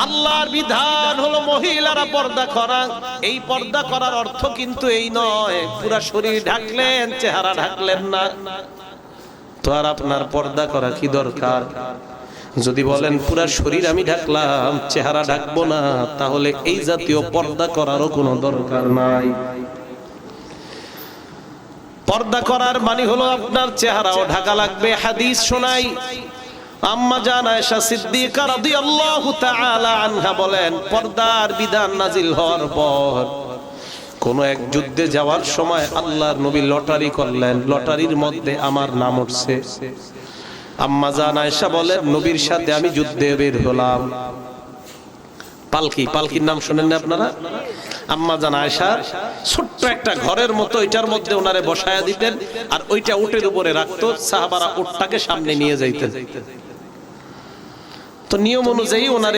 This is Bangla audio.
আল্লাহর বিধান হলো মহিলারা পর্দা করা। এই পর্দা করার অর্থ কিন্তু এই নয় পুরা শরীর ঢাকলেন চেহারা ঢাকলেন না। তো আর আপনার পর্দা করা কি দরকার? যদি বলেন পুরা শরীর আমি ঢাকলাম চেহারা ঢাকবো না, তাহলে এই জাতীয় পর্দা করারও কোনো দরকার নাই। পর্দা করার মানে হলো আপনার চেহারাও ঢাকা লাগবে। হাদিস শোনাই, আম্মা জান আয়েশা সিদ্দিকা রাদিয়াল্লাহু তাআলা আনহা বলেন, পর্দার বিধান নাজিল হওয়ার পর কোন এক যুদ্ধে যাওয়ার সময় আল্লাহর নবী লটারি করলেন, লটারির মধ্যে আমার নাম উঠছে। আম্মা জান আয়েশা বলেন, নবীর সাথে আমি যুদ্ধে বের হলাম। পালকির নাম শুনেন না আপনারা? আম্মা জান আয়েশা ছোট্ট একটা ঘরের মতো, এটার মধ্যে ওনারে বসায়া দিতেন আর ওইটা উটের উপরে রাখতো, সাহাবারা উটটাকে সামনে নিয়ে যাইতেন। তো নিয়ম অনুযায়ী ওনারে